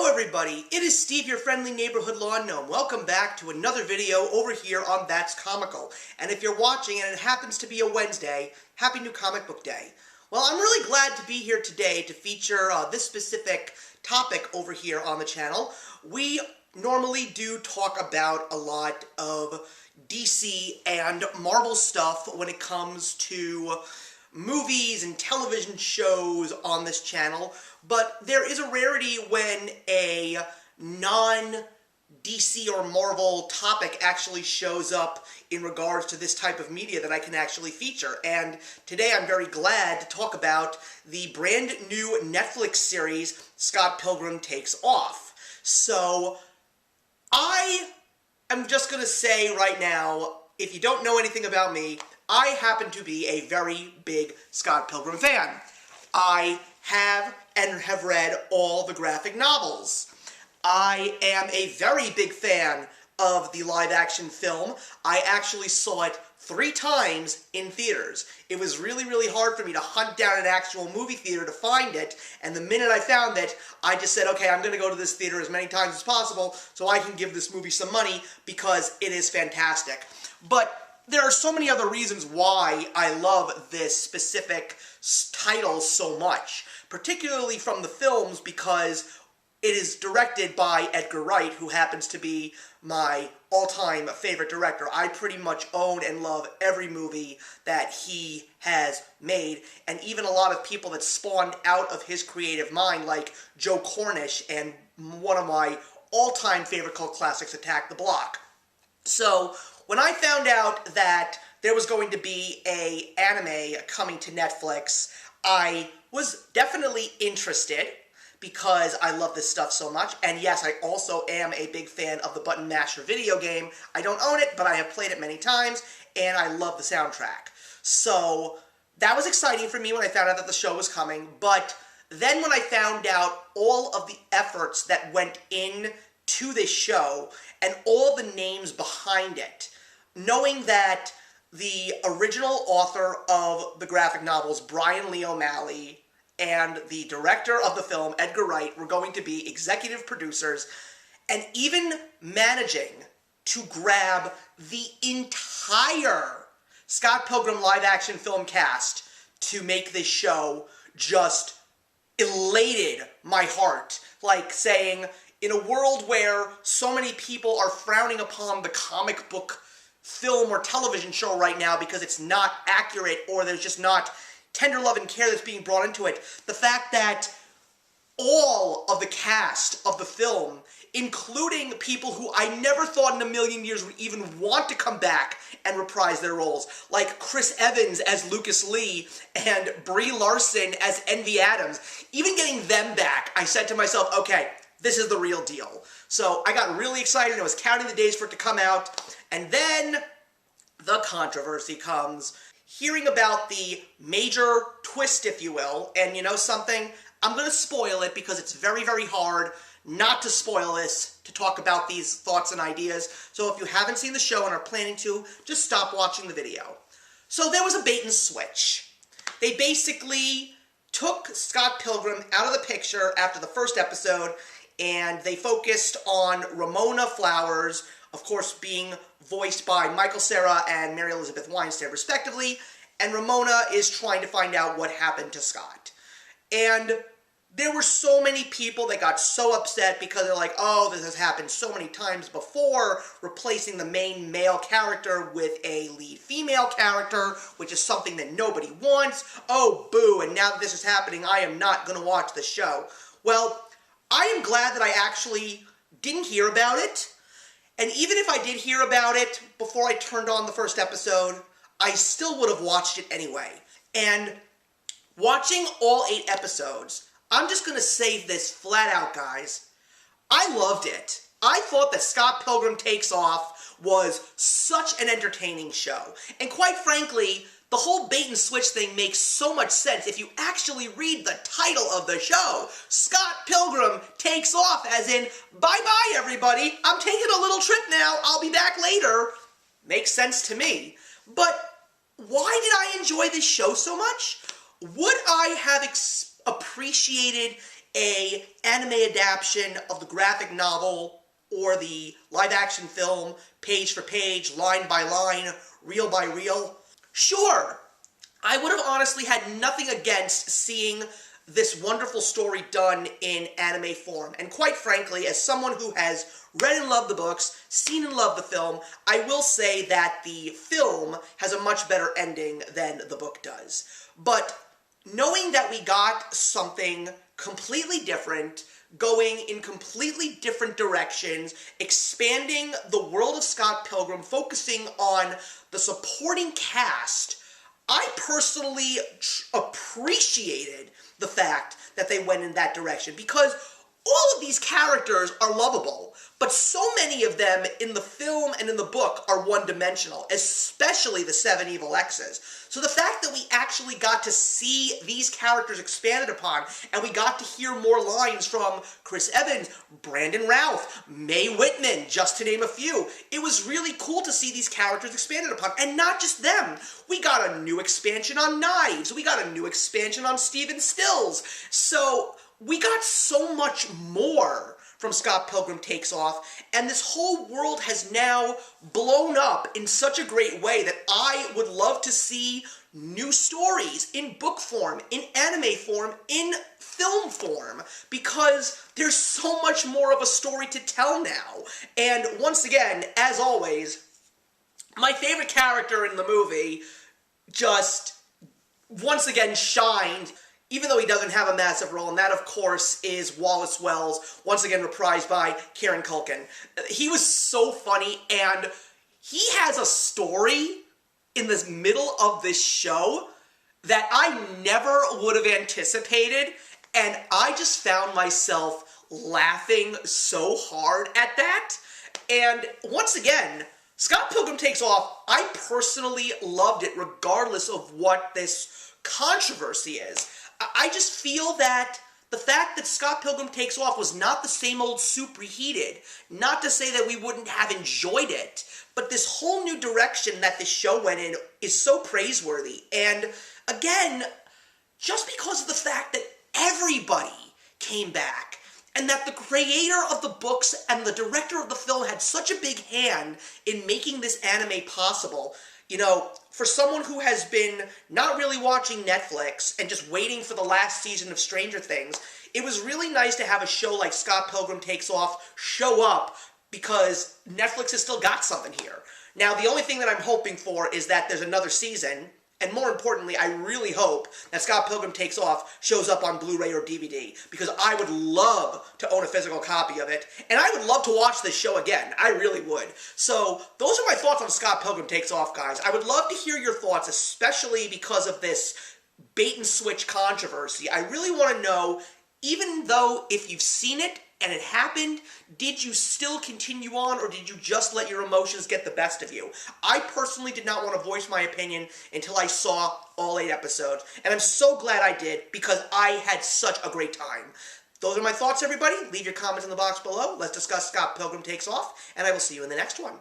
Hello everybody, it is Steve, your friendly neighborhood lawn gnome. Welcome back to another video over here on That's Comical. And if you're watching and it happens to be a Wednesday, happy new comic book day. Well, I'm really glad to be here today to feature this specific topic over here on the channel. We normally do talk about a lot of DC and Marvel stuff when it comes to movies and television shows on this channel, but there is a rarity when a non-DC or Marvel topic actually shows up in regards to this type of media that I can actually feature. And today I'm very glad to talk about the brand new Netflix series, Scott Pilgrim Takes Off. So, I am just going to say right now, if you don't know anything about me, I happen to be a very big Scott Pilgrim fan. I have read all the graphic novels. I am a very big fan of the live-action film. I actually saw it 3 times in theaters. It was really, really hard for me to hunt down an actual movie theater to find it, and the minute I found it, I just said, okay, I'm going to go to this theater as many times as possible so I can give this movie some money because it is fantastic. But there are so many other reasons why I love this specific title so much, particularly from the films, because it is directed by Edgar Wright, who happens to be my all-time favorite director. I pretty much own and love every movie that he has made, and even a lot of people that spawned out of his creative mind, like Joe Cornish and one of my all-time favorite cult classics, Attack the Block. So, when I found out that there was going to be an anime coming to Netflix, I was definitely interested because I love this stuff so much. And yes, I also am a big fan of the Button Masher video game. I don't own it, but I have played it many times, and I love the soundtrack. So that was exciting for me when I found out that the show was coming. But then when I found out all of the efforts that went into this show and all the names behind it, knowing that the original author of the graphic novels, Brian Lee O'Malley, and the director of the film, Edgar Wright, were going to be executive producers, and even managing to grab the entire Scott Pilgrim live-action film cast to make this show just elated my heart. Like saying, in a world where so many people are frowning upon the comic book film or television show right now because it's not accurate or there's just not tender love and care that's being brought into it, the fact that all of the cast of the film, including people who I never thought in a million years would even want to come back and reprise their roles, like Chris Evans as Lucas Lee and Brie Larson as Envy Adams, even getting them back, I said to myself, okay, this is the real deal. So I got really excited. I was counting the days for it to come out. And then the controversy comes. Hearing about the major twist, if you will. And you know something? I'm going to spoil it because it's very, very hard not to spoil this, to talk about these thoughts and ideas. So if you haven't seen the show and are planning to, just stop watching the video. So there was a bait and switch. They basically took Scott Pilgrim out of the picture after the first episode, and they focused on Ramona Flowers, of course being voiced by Michael Cera and Mary Elizabeth Winstead, respectively, and Ramona is trying to find out what happened to Scott. And there were so many people that got so upset because they're like, oh, this has happened so many times before, replacing the main male character with a lead female character, which is something that nobody wants. Oh, boo, and now that this is happening, I am not going to watch the show. Well, I am glad that I actually didn't hear about it, and even if I did hear about it before I turned on the first episode, I still would have watched it anyway. And watching all 8 episodes, I'm just going to say this flat out, guys. I loved it. I thought that Scott Pilgrim Takes Off was such an entertaining show. And quite frankly, the whole bait and switch thing makes so much sense if you actually read the title of the show. Scott Pilgrim Takes Off, as in, bye-bye everybody, I'm taking a little trip now, I'll be back later. Makes sense to me. But why did I enjoy this show so much? Would I have appreciated a anime adaptation of the graphic novel or the live-action film, page for page, line by line, reel by reel, sure, I would have honestly had nothing against seeing this wonderful story done in anime form. And quite frankly, as someone who has read and loved the books, seen and loved the film, I will say that the film has a much better ending than the book does. But knowing that we got something completely different, going in completely different directions, expanding the world of Scott Pilgrim, focusing on the supporting cast, I personally appreciated the fact that they went in that direction, because all of these characters are lovable, but so many of them in the film and in the book are one-dimensional, especially the 7 Evil Exes. So the fact that we actually got to see these characters expanded upon, and we got to hear more lines from Chris Evans, Brandon Routh, Mae Whitman, just to name a few, it was really cool to see these characters expanded upon. And not just them. We got a new expansion on Knives. We got a new expansion on Stephen Stills. So we got so much more from Scott Pilgrim Takes Off, and this whole world has now blown up in such a great way that I would love to see new stories in book form, in anime form, in film form, because there's so much more of a story to tell now. And once again, as always, my favorite character in the movie just once again shined, even though he doesn't have a massive role, and that, of course, is Wallace Wells, once again reprised by Kieran Culkin. He was so funny, and he has a story in the middle of this show that I never would have anticipated, and I just found myself laughing so hard at that. And once again, Scott Pilgrim Takes Off, I personally loved it regardless of what this controversy is. I just feel that the fact that Scott Pilgrim Takes Off was not the same old soup reheated, not to say that we wouldn't have enjoyed it, but this whole new direction that this show went in is so praiseworthy. And again, just because of the fact that everybody came back, and that the creator of the books and the director of the film had such a big hand in making this anime possible. You know, for someone who has been not really watching Netflix and just waiting for the last season of Stranger Things, it was really nice to have a show like Scott Pilgrim Takes Off show up, because Netflix has still got something here. Now, the only thing that I'm hoping for is that there's another season, and more importantly, I really hope that Scott Pilgrim Takes Off shows up on Blu-ray or DVD, because I would love to own a physical copy of it, and I would love to watch this show again. I really would. So, those are my thoughts on Scott Pilgrim Takes Off, guys. I would love to hear your thoughts, especially because of this bait-and-switch controversy. I really want to know, even though if you've seen it and it happened, did you still continue on, or did you just let your emotions get the best of you? I personally did not want to voice my opinion until I saw all 8 episodes, and I'm so glad I did, because I had such a great time. Those are my thoughts, everybody. Leave your comments in the box below. Let's discuss Scott Pilgrim Takes Off, and I will see you in the next one.